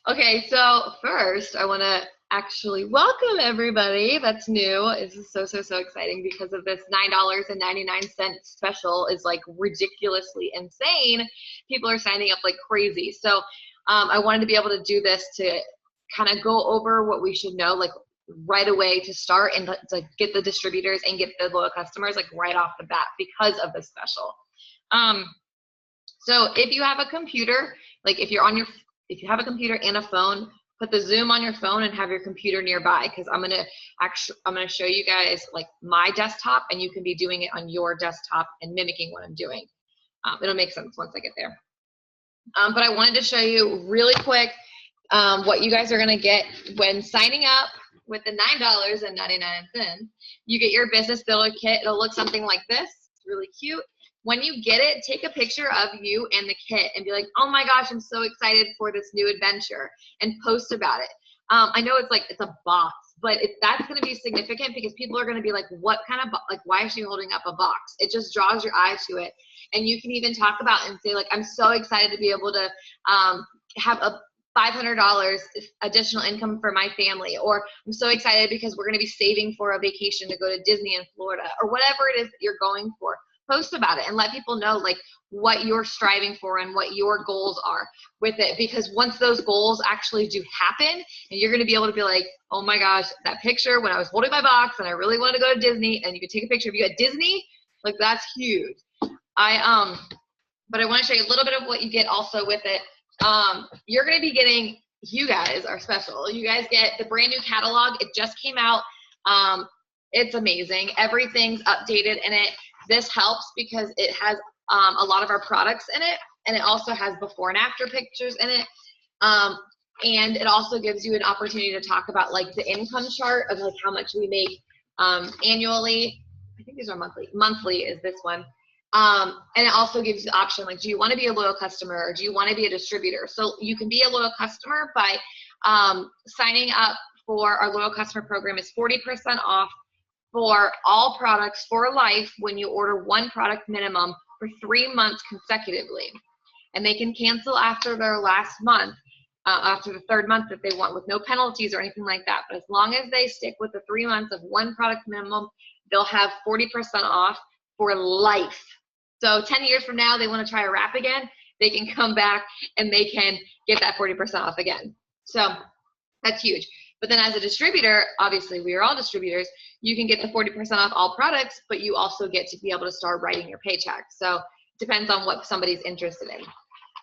Okay, so first I want to actually welcome everybody that's new. This is so exciting because of this $9.99 special is like ridiculously insane. People are signing up like crazy. So I wanted to be able to do this to kind of go over what we should know like right away to start and to get the distributors and get the loyal customers like right off the bat because of this special. So if you have a computer, like if you have a computer and a phone, put the Zoom on your phone and have your computer nearby, because I'm gonna show you guys like my desktop, and you can be doing it on your desktop and mimicking what I'm doing. It'll make sense once I get there. But I wanted to show you really quick what you guys are gonna get when signing up with the $9.99. You get your business builder kit. It'll look something like this. It's really cute. When you get it, take a picture of you and the kit and be like, oh my gosh, I'm so excited for this new adventure, and post about it. I know it's a box, but that's going to be significant because people are going to be like, what kind of, like, why is she holding up a box? It just draws your eye to it. And you can even talk about and say like, I'm so excited to be able to have a $500 additional income for my family, or I'm so excited because we're going to be saving for a vacation to go to Disney in Florida, or whatever it is that you're going for. Post about it and let people know like what you're striving for and what your goals are with it, because once those goals actually do happen, and you're going to be able to be like, oh my gosh, that picture when I was holding my box and I really wanted to go to Disney, and you could take a picture of you at Disney, like that's huge. But I want to show you a little bit of what you get also with it. You're going to be getting, you guys are special. You guys get the brand new catalog. It just came out. It's amazing. Everything's updated in it. This helps because it has a lot of our products in it, and it also has before and after pictures in it. And it also gives you an opportunity to talk about like the income chart of like how much we make annually. I think these are monthly. Monthly is this one. And it also gives you the option, like, do you want to be a loyal customer or do you want to be a distributor? So you can be a loyal customer by signing up for our loyal customer program. Is 40% off for all products for life when you order one product minimum for 3 months consecutively. And they can cancel after their last month, after the third month if they want, with no penalties or anything like that. But as long as they stick with the 3 months of one product minimum, they'll have 40% off for life. So 10 years from now, they want to try a wrap again, they can come back and they can get that 40% off again. So that's huge. But then as a distributor, obviously we are all distributors, you can get the 40% off all products, but you also get to be able to start writing your paycheck. So it depends on what somebody's interested in.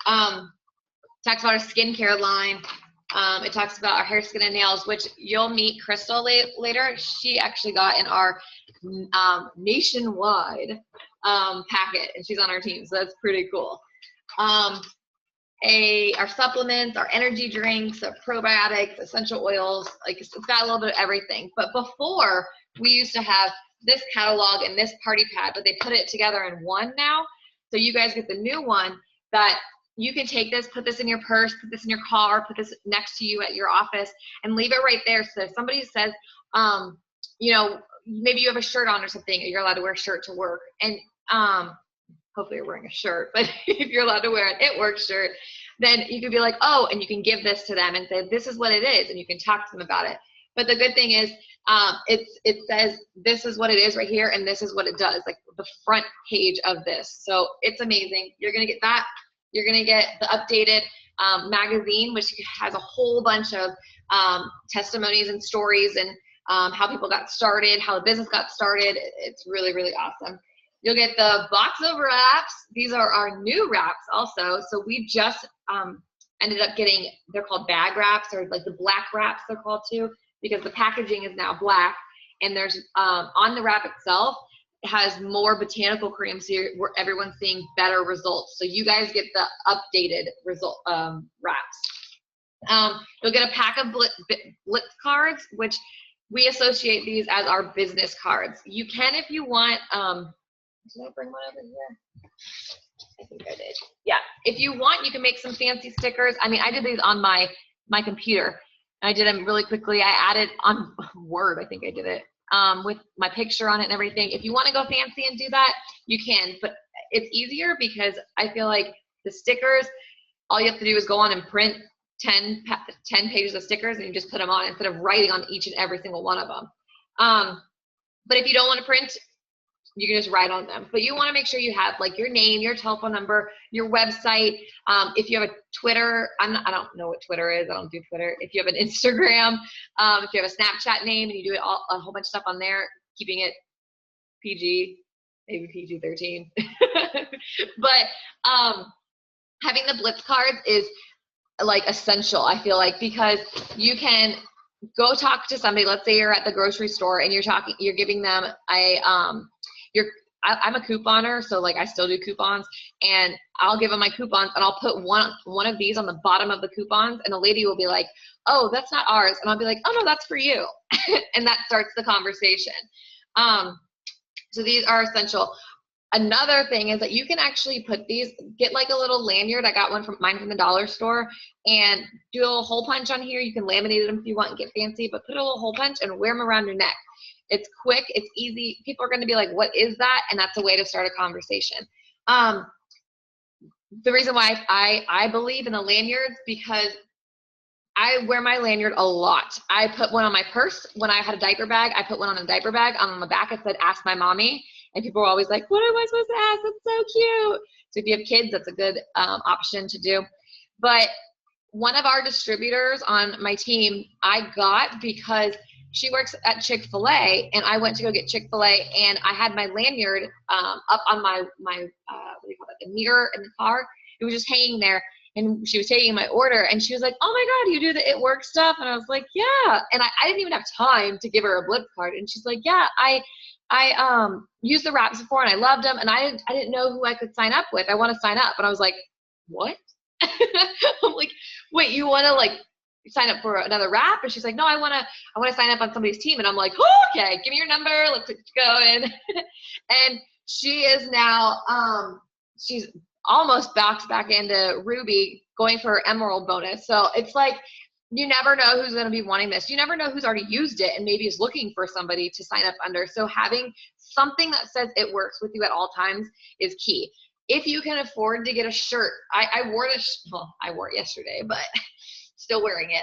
Talks about our skincare line. It talks about our hair, skin, and nails, which you'll meet Crystal later. She actually got in our nationwide packet, and she's on our team, so that's pretty cool. Our supplements, our energy drinks, our probiotics, essential oils, like it's got a little bit of everything. But before, we used to have this catalog and this party pad, but they put it together in one now. So you guys get the new one that you can take this, put this in your purse, put this in your car, put this next to you at your office, and leave it right there. So if somebody says, you know, maybe you have a shirt on or something, you're allowed to wear a shirt to work, and hopefully you're wearing a shirt, but if you're allowed to wear an It Works shirt, then you could be like, oh, and you can give this to them and say, this is what it is, and you can talk to them about it. But the good thing is, it says, this is what it is right here, and this is what it does, like the front page of this. So it's amazing. You're going to get that. You're going to get the updated magazine, which has a whole bunch of testimonies and stories and how people got started, how the business got started. It's really, really awesome. You'll get the box of wraps. These are our new wraps also. So we just ended up getting, they're called bag wraps, or like the black wraps they're called too, because the packaging is now black, and there's on the wrap itself, it has more botanical creams here where everyone's seeing better results. So you guys get the updated result wraps. You'll get a pack of Blitz cards, which we associate these as our business cards. You can, if you want, did I bring one over here? I think I did. Yeah, if you want, you can make some fancy stickers. I mean, I did these on my computer. I did them really quickly. I added on Word, I think I did it, with my picture on it and everything. If you want to go fancy and do that, you can, but it's easier because I feel like the stickers, all you have to do is go on and print 10 pages of stickers and you just put them on instead of writing on each and every single one of them. But if you don't want to print, you can just write on them. But you want to make sure you have like your name, your telephone number, your website. If you have a Twitter, I don't know what Twitter is. I don't do Twitter. If you have an Instagram, if you have a Snapchat name and you do it a whole bunch of stuff on there, keeping it PG, maybe PG-13. But having the Blitz cards is like essential, I feel like, because you can go talk to somebody. Let's say you're at the grocery store and you're giving them I'm a couponer, so like I still do coupons, and I'll give them my coupons and I'll put one of these on the bottom of the coupons, and the lady will be like, oh, that's not ours. And I'll be like, oh no, that's for you. And that starts the conversation. So these are essential. Another thing is that you can actually get like a little lanyard. I got mine from the dollar store, and do a little hole punch on here. You can laminate them if you want and get fancy, but put a little hole punch and wear them around your neck. It's quick, it's easy. People are going to be like, what is that? And that's a way to start a conversation. The reason why I believe in the lanyards, because I wear my lanyard a lot. I put one on my purse. When I had a diaper bag, I put one on a diaper bag. On the back, it said, ask my mommy. And people are always like, what am I supposed to ask? That's so cute. So if you have kids, that's a good option to do. But one of our distributors on my team, I got because she works at Chick-fil-A, and I went to go get Chick-fil-A, and I had my lanyard up on my what do you call it, the mirror in the car. It was just hanging there, and she was taking my order, and she was like, oh my God, you do the It Works stuff? And I was like, yeah. And I didn't even have time to give her a Blitz card. And she's like, yeah, I used the wraps before and I loved them, and I didn't know who I could sign up with. I want to sign up. And I was like, what? I'm like, wait, you want to like sign up for another wrap? And she's like, no, I want to sign up on somebody's team. And I'm like, oh, okay, give me your number. Let's get going. And she is now, she's almost bounced back into Ruby, going for her Emerald bonus. So it's like, you never know who's going to be wanting this. You never know who's already used it and maybe is looking for somebody to sign up under. So having something that says It Works with you at all times is key. If you can afford to get a shirt, I wore it yesterday, but still wearing it.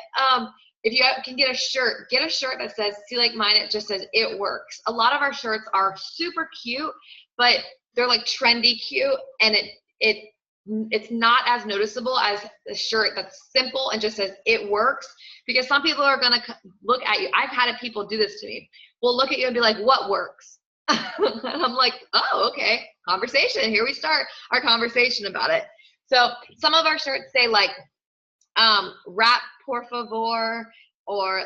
If you can get a shirt that says, see, like mine, it just says It Works. A lot of our shirts are super cute, but they're like trendy cute, and it's not as noticeable as a shirt that's simple and just says It Works, because some people are going to look at you. I've had people do this to me. We'll look at you and be like, what works? And I'm like, oh, okay, conversation. Here we start our conversation about it. So some of our shirts say like, rap por favor, or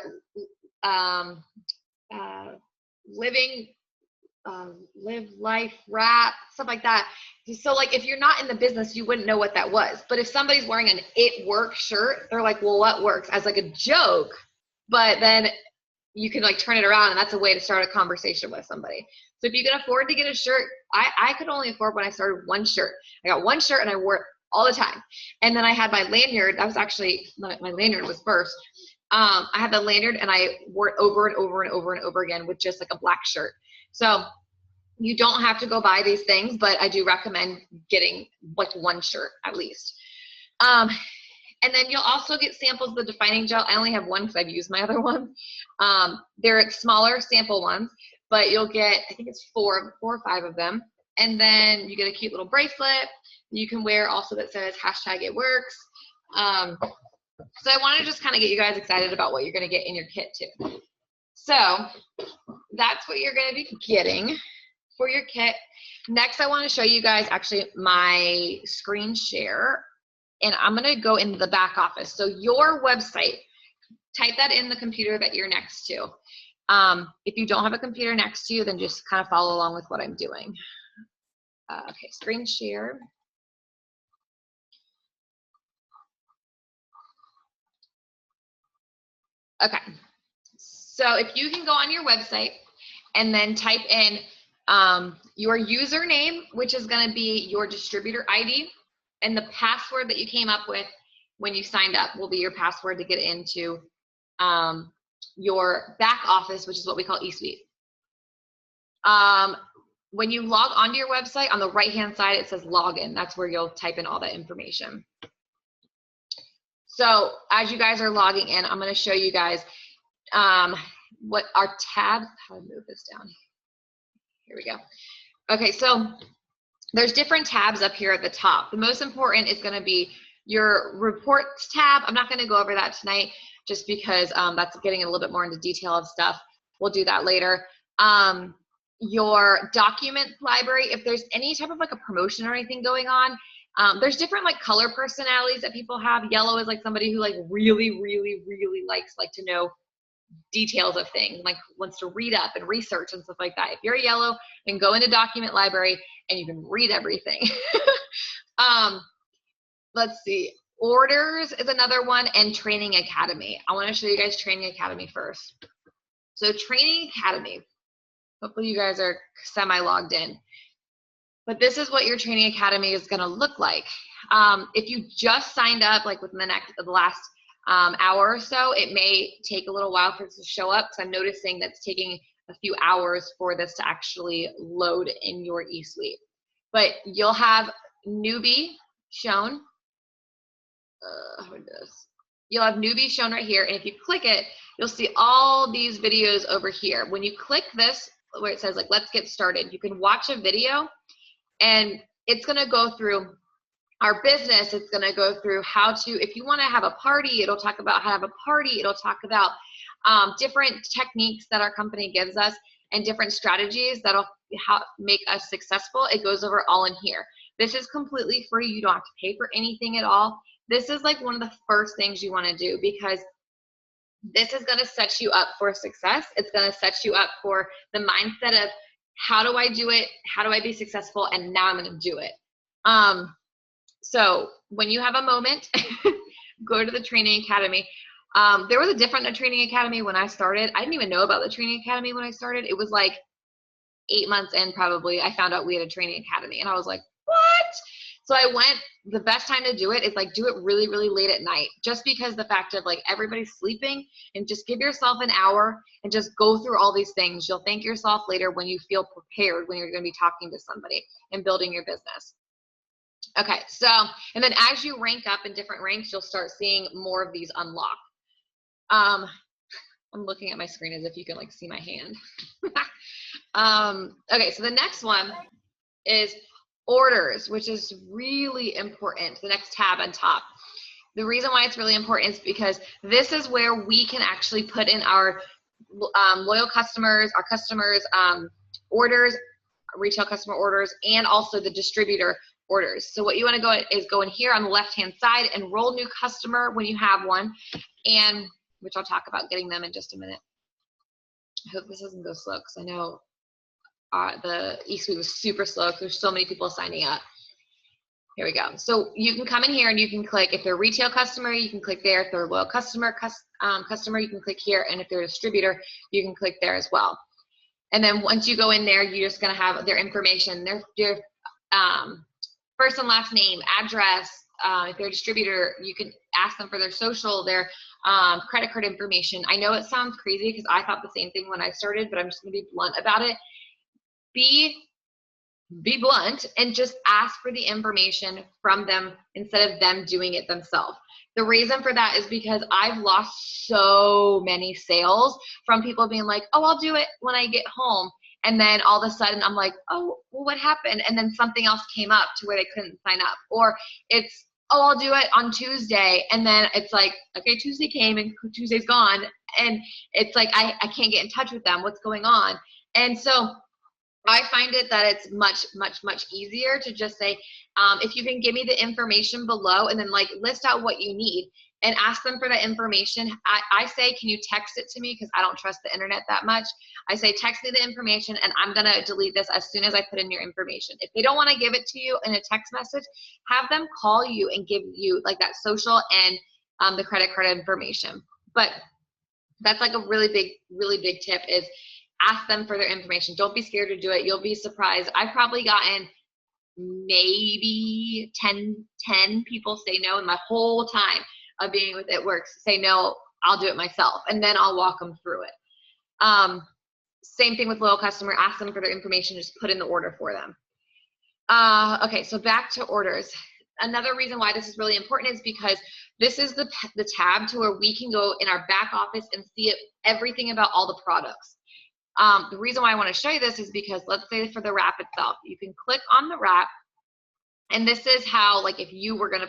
live life rap, stuff like that. So like if you're not in the business, you wouldn't know what that was. But if somebody's wearing an It Works shirt, they're like, well, what works? As like a joke. But then you can like turn it around, and that's a way to start a conversation with somebody. So if you can afford to get a shirt, I could only afford when I started one shirt. I got one shirt and I wore it all the time. And then I had my lanyard. That was actually, my lanyard was first. I had the lanyard and I wore it over and over and over and over again with just like a black shirt. So you don't have to go buy these things, but I do recommend getting like one shirt at least. And then you'll also get samples of the defining gel. I only have one because I've used my other one. They're smaller sample ones, but you'll get, I think it's four or five of them. And then you get a cute little bracelet you can wear also that says #ItWorks. So I want to just kind of get you guys excited about what you're going to get in your kit too. So that's what you're going to be getting for your kit. Next, I want to show you guys actually my screen share, and I'm going to go into the back office. So your website, type that in the computer that you're next to. If you don't have a computer next to you, then just kind of follow along with what I'm doing. Okay, screen share. Okay, so if you can go on your website and then type in your username, which is going to be your distributor ID, and the password that you came up with when you signed up will be your password to get into your back office, which is what we call eSuite. When you log onto your website, on the right-hand side, it says login. That's where you'll type in all that information. So as you guys are logging in, I'm going to show you guys what our tabs, how to move this down. Here we go. Okay, so there's different tabs up here at the top. The most important is going to be your reports tab. I'm not going to go over that tonight just because that's getting a little bit more into detail of stuff. We'll do that later. Your document library, if there's any type of like a promotion or anything going on, there's different like color personalities that people have. Yellow is like somebody who like really likes like to know details of things, like wants to read up and research and stuff like that. If you're yellow, then go into document library and you can read everything. Let's see, orders is another one, and training academy. I want to show you guys training academy first. So training academy, hopefully you guys are semi logged in, but this is what your training academy is going to look like. If you just signed up like within the last hour or so, it may take a little while for it to show up, because I'm noticing that's taking a few hours for this to actually load in your eSuite. But you'll have newbie shown. You'll have newbie shown right here, and if you click it, you'll see all these videos over here. When you click this, where it says like let's get started, you can watch a video, and it's going to go through our business. It's going to go through how to, if you want to have a party, it'll talk about how to have a party. It'll talk about different techniques that our company gives us and different strategies that'll make us successful. It goes over all in here. This is completely free. You don't have to pay for anything at all. This is like one of the first things you want to do, because this is going to set you up for success. It's going to set you up for the mindset of how do I do it? How do I be successful? And now I'm going to do it. So when you have a moment, go to the training academy. There was a different training academy when I started. I didn't even know about the training academy when I started. It was like 8 months in probably, I found out we had a training academy, and I was like, what? So I went, the best time to do it is like do it really late at night, just because the fact of like everybody's sleeping, and just give yourself an hour and just go through all these things. You'll thank yourself later when you feel prepared, when you're going to be talking to somebody and building your business. Okay, so, and then as you rank up in different ranks, you'll start seeing more of these unlock. I'm looking at my screen as if you can like see my hand. Okay, so the next one is orders, which is really important. The next tab on top. The reason why it's really important is because this is where we can actually put in our loyal customers, our customers' orders, retail customer orders, and also the distributor orders. So what you want to go is go in here on the left-hand side, enroll new customer when you have one, and which I'll talk about getting them in just a minute. I hope this doesn't go slow, because I know the eSuite was super slow because there's so many people signing up. Here we go. So you can come in here and you can click, if they're a retail customer, you can click there. If they're a loyal customer, you can click here. And if they're a distributor, you can click there as well. And then once you go in there, you're just going to have their information, their first and last name, address. If they're a distributor, you can ask them for their social, their credit card information. I know it sounds crazy because I thought the same thing when I started, but I'm just going to be blunt about it. Be blunt and just ask for the information from them instead of them doing it themselves. The reason for that is because I've lost so many sales from people being like, oh, I'll do it when I get home. And then all of a sudden I'm like, oh, well, what happened? And then something else came up to where they couldn't sign up. Or it's, oh, I'll do it on Tuesday. And then it's like, okay, Tuesday came and Tuesday's gone. And it's like, I can't get in touch with them. What's going on? And so I find it that it's much easier to just say, if you can give me the information below and then like list out what you need and ask them for the information. I say, can you text it to me? Because I don't trust the internet that much. I say, text me the information and I'm going to delete this as soon as I put in your information. If they don't want to give it to you in a text message, have them call you and give you like that social and the credit card information. But that's like a really big tip is ask them for their information. Don't be scared to do it. You'll be surprised. I've probably gotten maybe 10 people say no in my whole time of being with It Works. Say no, I'll do it myself. And then I'll walk them through it. Same thing with loyal customer. Ask them for their information. Just put in the order for them. Okay, so back to orders. another reason why this is really important is because this is the tab to where we can go in our back office and see everything about all the products. The reason why I want to show you this is because let's say for the wrap itself, you can click on the wrap, and this is how, like, if you were going to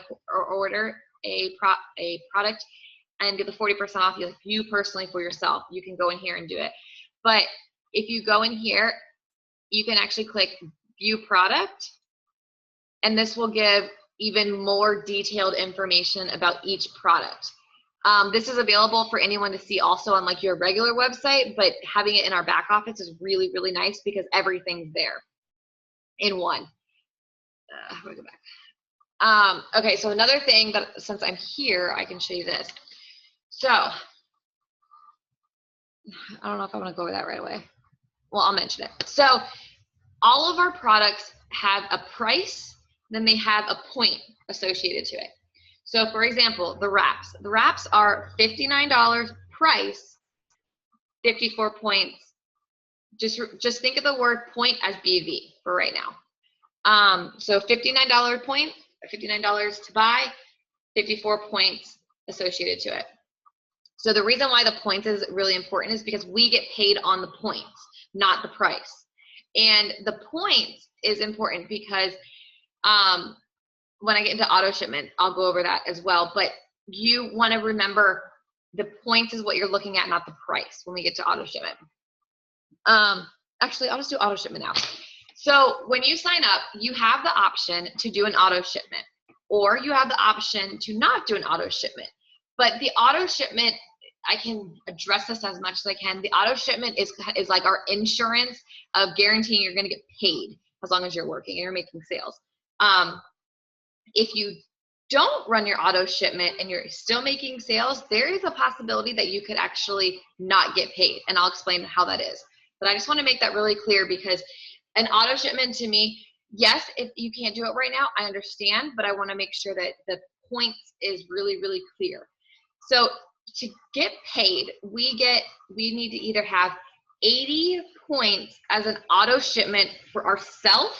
order a product and get the 40% off, you personally for yourself, you can go in here and do it. But if you go in here, you can actually click view product, and this will give even more detailed information about each product. This is available for anyone to see also on like your regular website, but having it in our back office is really, really nice because everything's there in one. How do I go back? Okay, so another thing that, since I'm here, I can show you this. So, I don't know if I want to go over that right away. Well, I'll mention it. So, all of our products have a price, then they have a point associated to it. So, for example, the wraps. The wraps are $59 price, 54 points. Just think of the word point as BV for right now. So $59 point, $59 to buy, 54 points associated to it. So the reason why the points is really important is because we get paid on the points, not the price. And the points is important because when I get into auto shipment, I'll go over that as well. But you want to remember the points is what you're looking at, not the price when we get to auto shipment. Actually, I'll just do auto shipment now. So when you sign up, you have the option to do an auto shipment, or you have the option to not do an auto shipment. But the auto shipment, I can address this as much as I can. The auto shipment is like our insurance of guaranteeing you're going to get paid as long as you're working and you're making sales. If you don't run your auto shipment and you're still making sales, there is a possibility that you could actually not get paid. And I'll explain how that is. But I just want to make that really clear because an auto shipment to me, yes, if you can't do it right now, I understand, but I want to make sure that the points is really, really clear. So to get paid, we need to either have 80 points as an auto shipment for ourselves,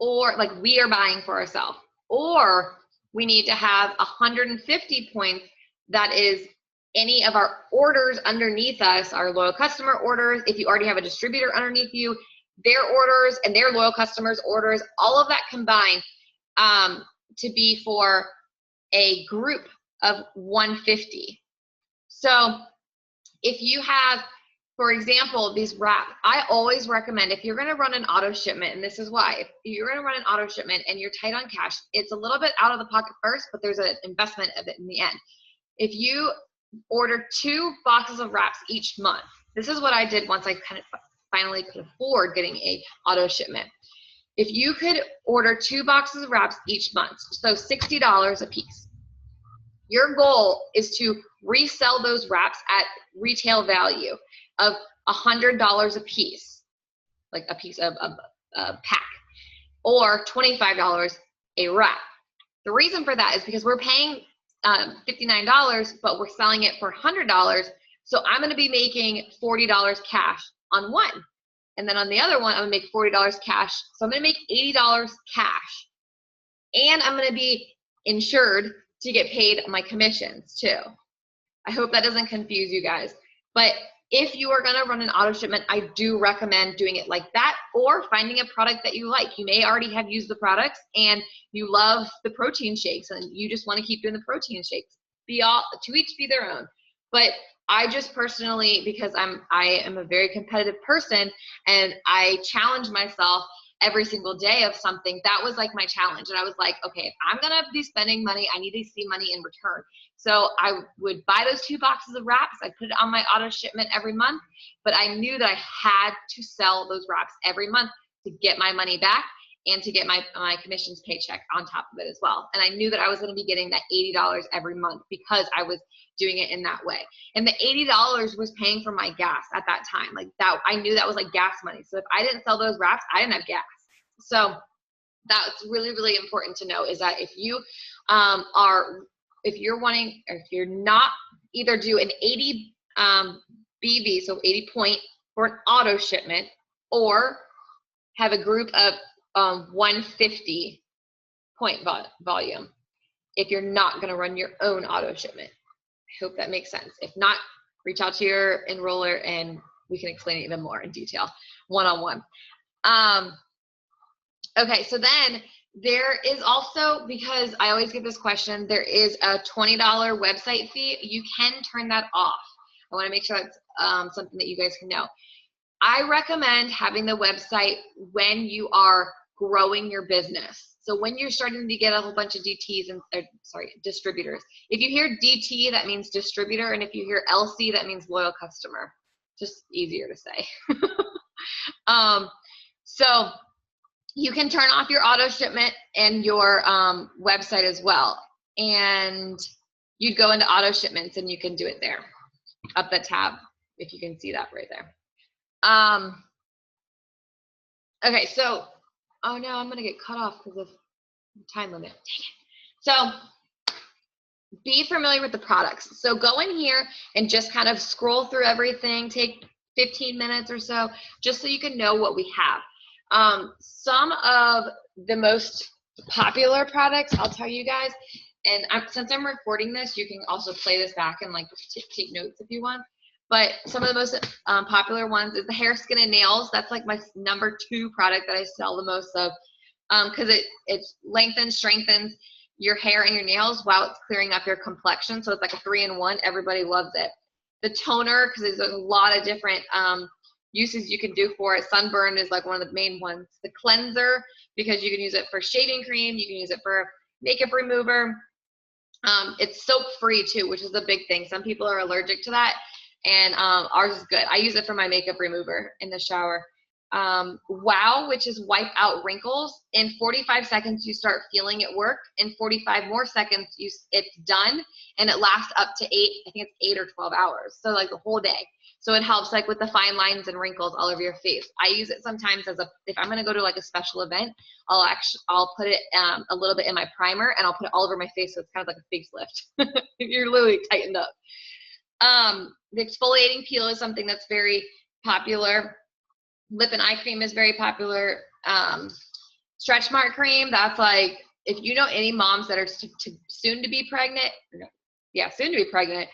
or like we are buying for ourselves, or we need to have 150 points that is any of our orders underneath us, our loyal customer orders. If you already have a distributor underneath you, their orders and their loyal customers orders, all of that combined to be for a group of 150. So if you have, for example, these wraps, I always recommend if you're going to run an auto shipment, and this is why, if you're going to run an auto shipment and you're tight on cash, it's a little bit out of the pocket first, but there's an investment of it in the end. If you order 2 boxes of wraps each month, this is what I did once I kind of finally could afford getting a auto shipment. If you could order 2 boxes of wraps each month, so $60 a piece, your goal is to resell those wraps at retail value of $100 a piece, like a piece of a pack, or $25 a wrap. The reason for that is because we're paying $59, but we're selling it for $100. So I'm going to be making $40 cash on one. And then on the other one, I'm going to make $40 cash. So I'm going to make $80 cash. And I'm going to be insured to get paid my commissions too. I hope that doesn't confuse you guys. But if you are going to run an auto shipment, I do recommend doing it like that, or finding a product that you like. You may already have used the products and you love the protein shakes and you just want to keep doing the protein shakes. To each be their own. But I just personally, because I am a very competitive person and I challenge myself every single day of something, that was like my challenge. And I was like, okay, if I'm going to be spending money, I need to see money in return. So I would buy those 2 boxes of wraps. I put it on my auto shipment every month, but I knew that I had to sell those wraps every month to get my money back and to get my commissions paycheck on top of it as well. And I knew that I was going to be getting that $80 every month because I was doing it in that way. And the $80 was paying for my gas at that time. Like that, I knew that was like gas money. So if I didn't sell those wraps, I didn't have gas. So that's really, really important to know, is that if you if you're wanting, or if you're not, either do an 80 BV, so 80 point for an auto shipment, or have a group of 150 point volume if you're not going to run your own auto shipment. I hope that makes sense. If not, reach out to your enroller and we can explain it even more in detail, one-on-one. Okay, so then there is also, because I always get this question, there is a $20 website fee. You can turn that off. I want to make sure that's something that you guys can know. I recommend having the website when you are growing your business. So when you're starting to get a whole bunch of DTs and distributors. If you hear DT, that means distributor, and if you hear LC, that means loyal customer. Just easier to say. So you can turn off your auto shipment and your website as well. And you'd go into auto shipments and you can do it there, up the tab, if you can see that right there. Okay, so, oh no, I'm gonna get cut off because of the time limit. Dang it. So be familiar with the products. So go in here and just kind of scroll through everything, take 15 minutes or so, just so you can know what we have. Some of the most popular products, I'll tell you guys, and since I'm recording this, you can also play this back and like take notes if you want. But some of the most popular ones is the hair, skin, and nails. That's like my #2 product that I sell the most of, because it lengthens, strengthens your hair and your nails while it's clearing up your complexion. So it's like a 3-in-1. Everybody loves it. The toner, because there's a lot of different uses you can do for it. Sunburn is like one of the main ones. The cleanser, because you can use it for shaving cream. You can use it for makeup remover. It's soap free too, which is a big thing. Some people are allergic to that. And ours is good. I use it for my makeup remover in the shower. Wow, which is wipe out wrinkles. In 45 seconds, you start feeling it work. In 45 more seconds, it's done. And it lasts up to 8, I think it's 8 or 12 hours. So like the whole day. So it helps like with the fine lines and wrinkles all over your face. I use it sometimes as if I'm gonna go to like a special event, I'll put it a little bit in my primer and I'll put it all over my face. So it's kind of like a facelift. You're literally tightened up. The exfoliating peel is something that's very popular. Lip and eye cream is very popular. Stretch mark cream, that's like, if you know any moms that are soon to be pregnant, soon to be pregnant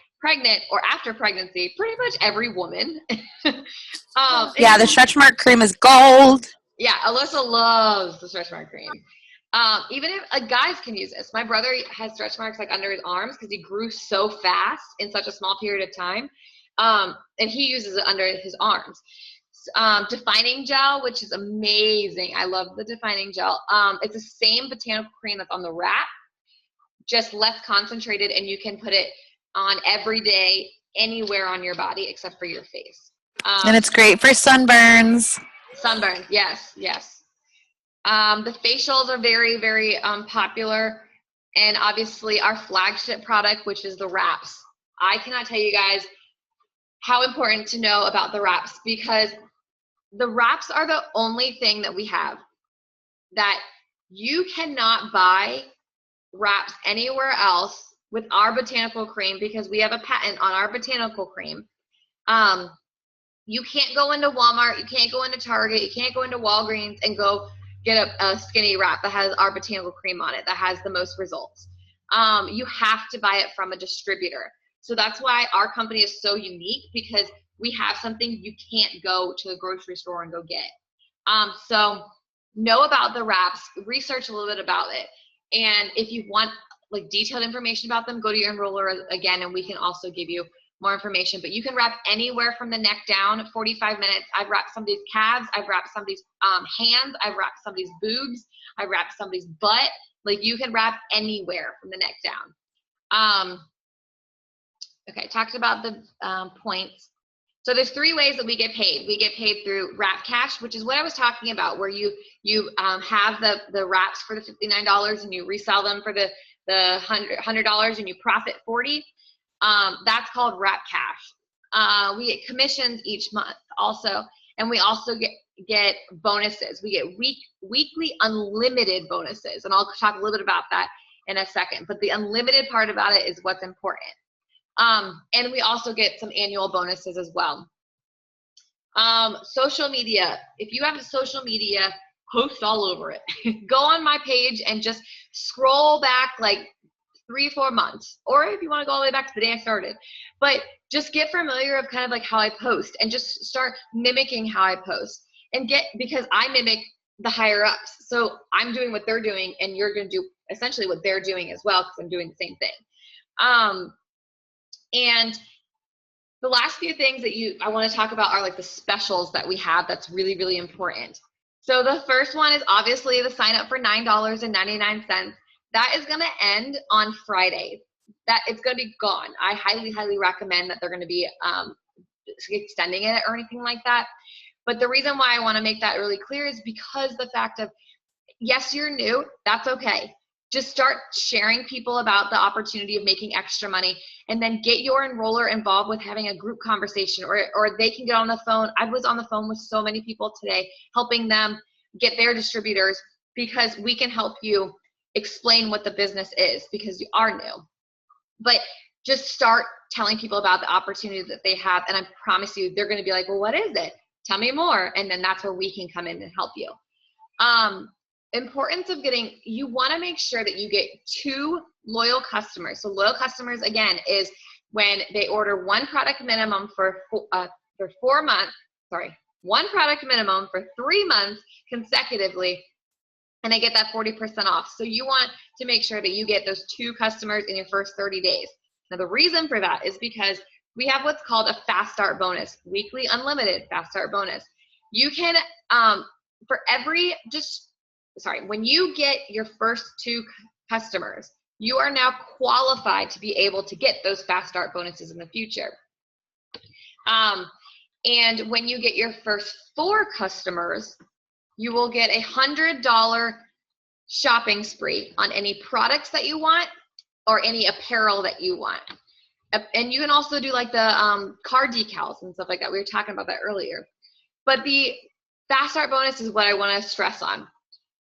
or after pregnancy, pretty much every woman. Yeah, the stretch mark cream is gold. Yeah, Alyssa loves the stretch mark cream. Even if guys can use this. My brother has stretch marks like under his arms because he grew so fast in such a small period of time. And he uses it under his arms. Defining gel, which is amazing. I love the defining gel. It's the same botanical cream that's on the wrap, just less concentrated, and you can put it on every day, anywhere on your body except for your face. And it's great for sunburns. Sunburn, yes. The facials are very, very popular. And obviously our flagship product, which is the wraps. I cannot tell you guys how important to know about the wraps, because the wraps are the only thing that we have that you cannot buy wraps anywhere else with our botanical cream, because we have a patent on our botanical cream. You can't go into Walmart, you can't go into Target, you can't go into Walgreens and go get a skinny wrap that has our botanical cream on it that has the most results. You have to buy it from a distributor. So that's why our company is so unique, because we have something you can't go to the grocery store and go get. So know about the wraps, research a little bit about it. And if you want like detailed information about them, go to your enroller again, and we can also give you more information. But you can wrap anywhere from the neck down, 45 minutes. I've wrapped somebody's calves, I've wrapped somebody's hands, I've wrapped somebody's boobs, I've wrapped somebody's butt. Like you can wrap anywhere from the neck down. Okay, talked about the points. So there's 3 ways that we get paid. We get paid through Wrap Cash, which is what I was talking about, where you have the wraps for the $59 and you resell them for the $100 and you profit $40. That's called Wrap Cash. We get commissions each month also, and we also get bonuses. We get weekly unlimited bonuses, and I'll talk a little bit about that in a second. But the unlimited part about it is what's important. And we also get some annual bonuses as well. Social media. If you have a social media post all over it. Go on my page and just scroll back like 3-4 months, or if you want to go all the way back to the day I started, but just get familiar of kind of like how I post and just start mimicking how I post and because I mimic the higher ups. So I'm doing what they're doing and you're going to do essentially what they're doing as well, because I'm doing the same thing. And the last few things that I want to talk about are like the specials that we have that's really, really important. So the first one is obviously the sign up for $9.99. That is going to end on Friday. That it's going to be gone. I highly, highly recommend that they're going to be extending it or anything like that. But the reason why I want to make that really clear is because the fact of, yes, you're new, that's okay. Just start sharing people about the opportunity of making extra money, and then get your enroller involved with having a group conversation, or they can get on the phone. I was on the phone with so many people today, helping them get their distributors, because we can help you explain what the business is, because you are new. But just start telling people about the opportunity that they have, and I promise you, they're going to be like, well, what is it? Tell me more. And then that's where we can come in and help you. Importance of you want to make sure that you get 2 loyal customers. So loyal customers, again, is when they order 1 product minimum for 4 months, sorry, 1 product minimum for 3 months consecutively, and they get that 40% off. So you want to make sure that you get those 2 customers in your first 30 days. Now the reason for that is because we have what's called a fast start bonus, weekly unlimited fast start bonus. You can, when you get your first 2 customers, you are now qualified to be able to get those fast start bonuses in the future. And when you get your first 4 customers, you will get $100 shopping spree on any products that you want or any apparel that you want. And you can also do like the car decals and stuff like that. We were talking about that earlier. But the fast start bonus is what I want to stress on.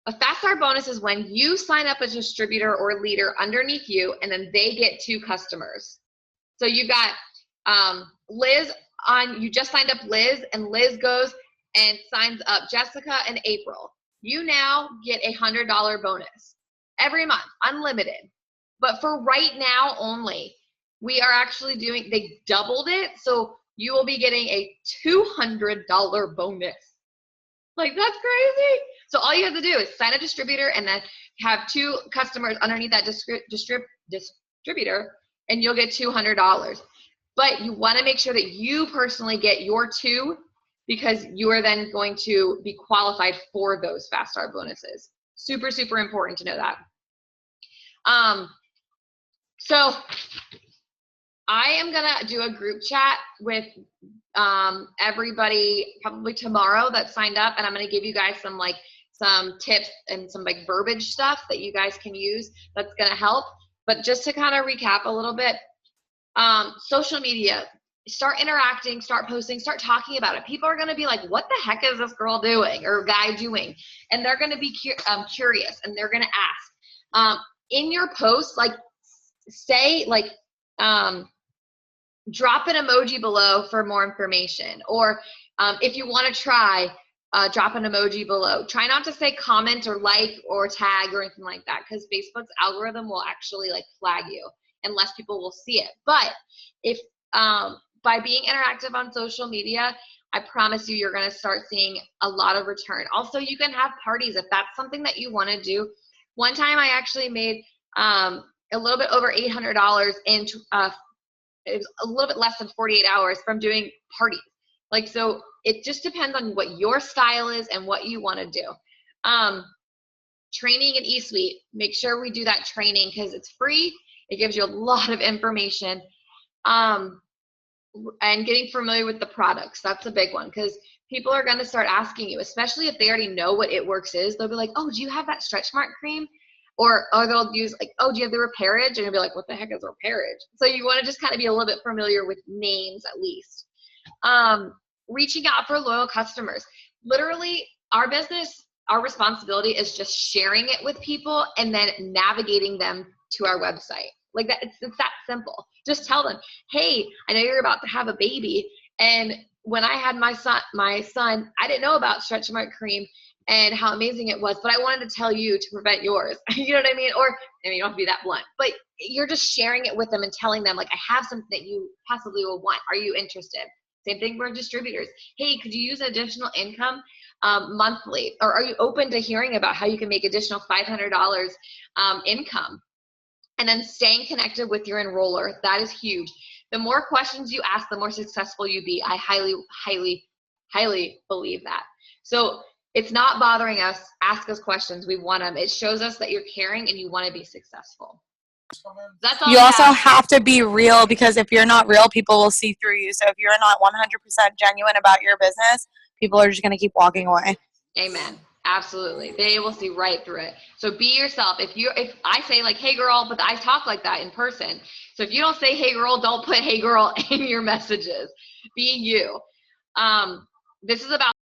A fast start bonus is when you sign up as a distributor or leader underneath you, and then they get 2 customers. So you got Liz on, you just signed up Liz, and Liz goes and signs up Jessica and April. You now get a $100 bonus every month, unlimited. But for right now only, we are actually they doubled it. So you will be getting a $200 bonus. Like, that's crazy. So all you have to do is sign a distributor and then have 2 customers underneath that distributor, and you'll get $200. But you want to make sure that you personally get your 2, because you are then going to be qualified for those fast start bonuses. Super, super important to know that. So I am gonna do a group chat with everybody probably tomorrow that signed up, and I'm gonna give you guys some tips and some like verbiage stuff that you guys can use that's gonna help. But just to kind of recap a little bit, social media, start interacting, start posting, start talking about it. People are gonna be like, what the heck is this girl doing or guy doing? And they're gonna be curious, and they're gonna ask. In your posts, like say like, drop an emoji below for more information, or if you want to try, drop an emoji below. Try not to say comment or like or tag or anything like that, because Facebook's algorithm will actually like flag you unless people will see it. But if by being interactive on social media, I promise you're going to start seeing a lot of return. Also, you can have parties if that's something that you want to do. One time I actually made a little bit over $800 in it was a little bit less than 48 hours from doing parties. Like, so it just depends on what your style is and what you want to do. Training in eSuite, make sure we do that training because it's free. It gives you a lot of information. And getting familiar with the products, that's a big one, because people are going to start asking you, especially if they already know what It Works is. They'll be like, oh, do you have that stretch mark cream? Or they'll use like, oh, do you have the Repairage? And you'll be like, what the heck is Repairage? So you want to just kind of be a little bit familiar with names at least. Reaching out for loyal customers. Literally, our business, our responsibility is just sharing it with people and then navigating them to our website. Like that, it's that simple. Just tell them, hey, I know you're about to have a baby, and when I had my son, I didn't know about stretch mark cream, and how amazing it was, but I wanted to tell you to prevent yours. You know what I mean? Or, I mean, you don't have to be that blunt, but you're just sharing it with them and telling them, like, I have something that you possibly will want. Are you interested? Same thing for distributors. Hey, could you use additional income monthly? Or are you open to hearing about how you can make additional $500 income? And then staying connected with your enroller. That is huge. The more questions you ask, the more successful you be. I highly, highly, highly believe that. So it's not bothering us. Ask us questions. We want them. It shows us that you're caring and you want to be successful. That's all You also have. have to be real, because if you're not real, people will see through you. So if you're not 100% genuine about your business, people are just going to keep walking away. Amen. Absolutely. They will see right through it. So be yourself. If I say like, hey girl, but I talk like that in person. So if you don't say, hey girl, don't put hey girl in your messages. Be you. This is about